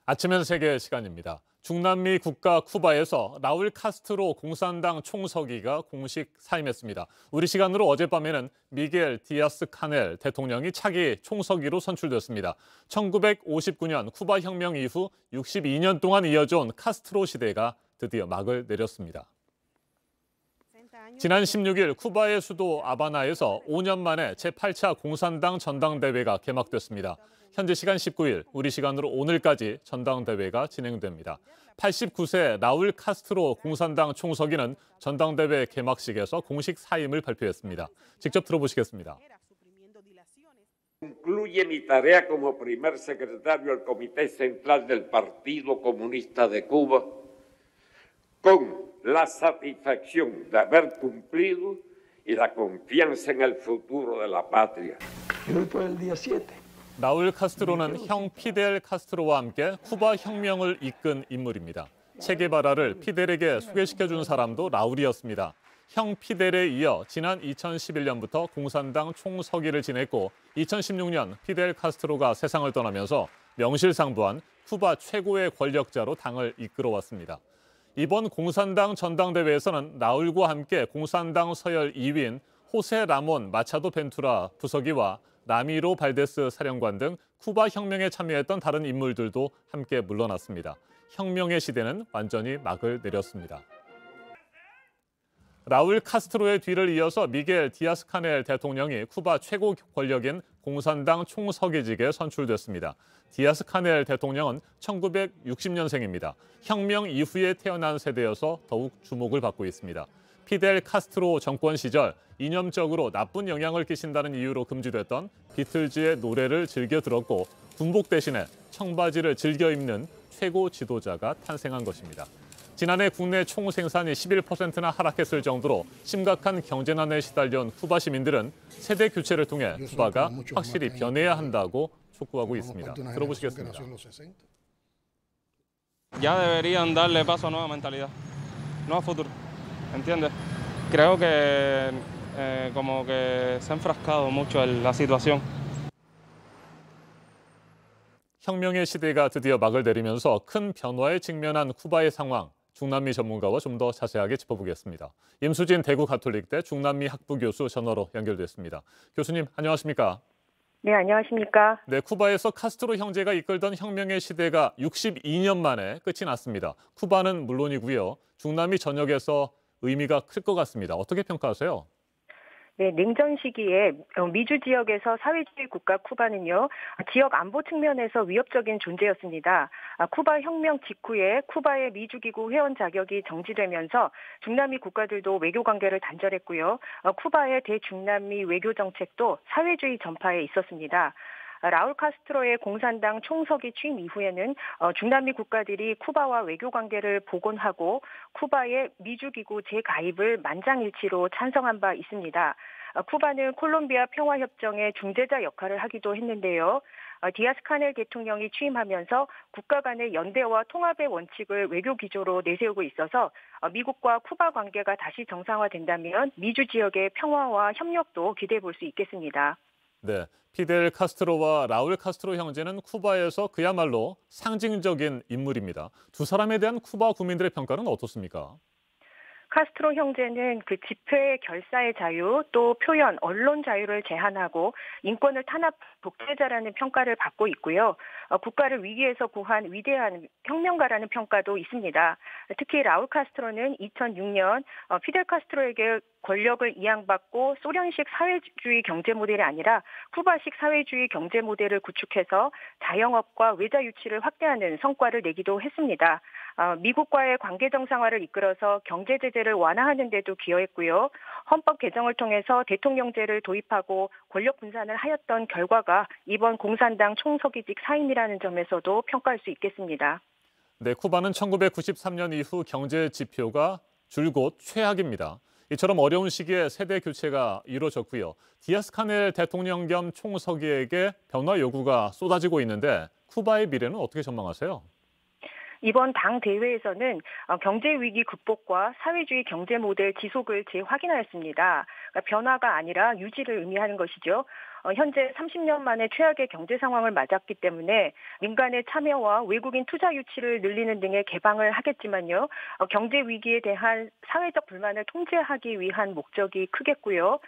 아침엔 세계 시간입니다. 중남미 국가 쿠바에서 라울 카스트로 공산당 총서기가 공식 사임했습니다. 우리 시간으로 어젯밤에는 미겔 디아스 카넬 대통령이 차기 총서기로 선출됐습니다. 1959년 쿠바 혁명 이후 62년 동안 이어져온 카스트로 시대가 드디어 막을 내렸습니다. 지난 16일 쿠바의 수도 아바나에서 5년 만에 제8차 공산당 전당대회가 개막됐습니다. 현지 시간 19일, 우리 시간으로 오늘까지 전당대회가 진행됩니다. 89세 라울 카스트로 공산당 총서기는 전당대회 개막식에서 공식 사임을 발표했습니다. 직접 들어보시겠습니다. Concluye mi tarea como primer secretario del Comité Central del Partido Comunista de Cuba con la satisfacción de haber cumplido y la confianza en el futuro de la patria. Hoy fue el día 7. 라울 카스트로는 형 피델 카스트로와 함께 쿠바 혁명을 이끈 인물입니다. 체게바라를 피델에게 소개시켜준 사람도 라울이었습니다. 형 피델에 이어 지난 2011년부터 공산당 총서기를 지냈고 2016년 피델 카스트로가 세상을 떠나면서 명실상부한 쿠바 최고의 권력자로 당을 이끌어왔습니다. 이번 공산당 전당대회에서는 라울과 함께 공산당 서열 2위인 호세 라몬 마차도 벤투라 부서기와 라미로 발데스 사령관 등 쿠바 혁명에 참여했던 다른 인물들도 함께 물러났습니다. 혁명의 시대는 완전히 막을 내렸습니다. 라울 카스트로의 뒤를 이어서 미겔 디아스 카넬 대통령이 쿠바 최고 권력인 공산당 총서기직에 선출됐습니다. 디아스 카넬 대통령은 1960년생입니다. 혁명 이후에 태어난 세대여서 더욱 주목을 받고 있습니다. 피델 카스트로 정권 시절 이념적으로 나쁜 영향을 끼친다는 이유로 금지됐던 비틀즈의 노래를 즐겨 들었고 군복 대신에 청바지를 즐겨 입는 최고 지도자가 탄생한 것입니다. 지난해 국내 총생산이 11%나 하락했을 정도로 심각한 경제난에 시달려온 쿠바 시민들은 세대 교체를 통해 쿠바가 확실히 변해야 한다고 촉구하고 있습니다. 들어보시겠습니다. Ya deberían darle paso a nueva mentalidad, nuevo futuro, ¿entiendes? Creo que como que se ha enfrascado mucho en la situación. 혁명의 시대가 드디어 막을 내리면서 큰 변화에 직면한 쿠바의 상황, 중남미 전문가와 좀 더 자세하게 짚어보겠습니다. 임수진 대구 가톨릭대 중남미 학부 교수 전화로 연결됐습니다. 교수님, 안녕하십니까? 네, 안녕하십니까? 네, 쿠바에서 카스트로 형제가 이끌던 혁명의 시대가 62년 만에 끝이 났습니다. 쿠바는 물론이고요. 중남미 전역에서 의미가 클 것 같습니다. 어떻게 평가하세요? 네, 냉전 시기에 미주 지역에서 사회주의 국가 쿠바는요, 지역 안보 측면에서 위협적인 존재였습니다. 쿠바 혁명 직후에 쿠바의 미주기구 회원 자격이 정지되면서 중남미 국가들도 외교 관계를 단절했고요. 쿠바의 대중남미 외교 정책도 사회주의 전파에 있었습니다. 라울 카스트로의 공산당 총서기 취임 이후에는 중남미 국가들이 쿠바와 외교 관계를 복원하고 쿠바의 미주기구 재가입을 만장일치로 찬성한 바 있습니다. 쿠바는 콜롬비아 평화협정의 중재자 역할을 하기도 했는데요. 디아스 카넬 대통령이 취임하면서 국가 간의 연대와 통합의 원칙을 외교 기조로 내세우고 있어서 미국과 쿠바 관계가 다시 정상화된다면 미주 지역의 평화와 협력도 기대해 볼 수 있겠습니다. 네, 피델 카스트로와 라울 카스트로 형제는 쿠바에서 그야말로 상징적인 인물입니다. 두 사람에 대한 쿠바 국민들의 평가는 어떻습니까? 카스트로 형제는 그 집회, 결사의 자유, 또 표현, 언론 자유를 제한하고 인권을 탄압 독재자라는 평가를 받고 있고요. 국가를 위기에서 구한 위대한 혁명가라는 평가도 있습니다. 특히 라울 카스트로는 2006년 피델 카스트로에게 권력을 이양받고 소련식 사회주의 경제 모델이 아니라 쿠바식 사회주의 경제 모델을 구축해서 자영업과 외자 유치를 확대하는 성과를 내기도 했습니다. 미국과의 관계 정상화를 이끌어서 경제 제재를 완화하는 데도 기여했고요. 헌법 개정을 통해서 대통령제를 도입하고 권력 분산을 하였던 결과가 이번 공산당 총서기직 사임이라는 점에서도 평가할 수 있겠습니다. 네, 쿠바는 1993년 이후 경제 지표가 줄곧 최악입니다. 이처럼 어려운 시기에 세대 교체가 이루어졌고요. 디아스 카넬 대통령 겸 총서기에게 변화 요구가 쏟아지고 있는데 쿠바의 미래는 어떻게 전망하세요? 이번 당 대회에서는 경제 위기 극복과 사회주의 경제 모델 지속을 재확인하였습니다. 그러니까 변화가 아니라 유지를 의미하는 것이죠. 현재 30년 만에 최악의 경제 상황을 맞았기 때문에 민간의 참여와 외국인 투자 유치를 늘리는 등의 개방을 하겠지만요. 경제 위기에 대한 사회적 불만을 통제하기 위한 목적이 크겠고요.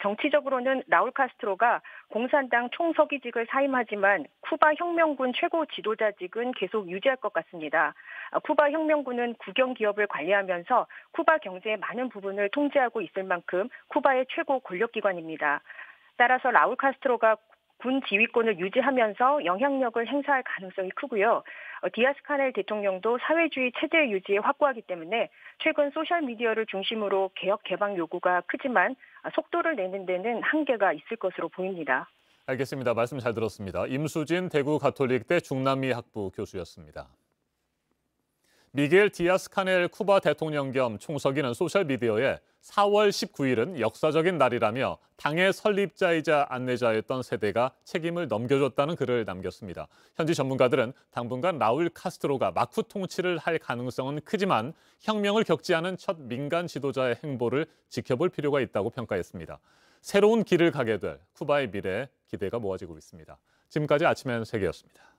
정치적으로는 라울 카스트로가 공산당 총서기직을 사임하지만 쿠바 혁명군 최고 지도자직은 계속 유지할 것 같습니다. 쿠바 혁명군은 국영 기업을 관리하면서 쿠바 경제의 많은 부분을 통제하고 있을 만큼 쿠바의 최고 권력기관입니다. 따라서 라울 카스트로가 군 지휘권을 유지하면서 영향력을 행사할 가능성이 크고요. 디아스 카넬 대통령도 사회주의 체제 유지에 확고하기 때문에 최근 소셜미디어를 중심으로 개혁 개방 요구가 크지만 속도를 내는 데는 한계가 있을 것으로 보입니다. 알겠습니다. 말씀 잘 들었습니다. 임수진 대구 가톨릭대 중남미 학부 교수였습니다. 미겔 디아스 카넬 쿠바 대통령 겸 총서기는 소셜미디어에 4월 19일은 역사적인 날이라며 당의 설립자이자 안내자였던 세대가 책임을 넘겨줬다는 글을 남겼습니다. 현지 전문가들은 당분간 라울 카스트로가 막후 통치를 할 가능성은 크지만 혁명을 겪지 않은 첫 민간 지도자의 행보를 지켜볼 필요가 있다고 평가했습니다. 새로운 길을 가게 될 쿠바의 미래에 기대가 모아지고 있습니다. 지금까지 아침엔 세계였습니다.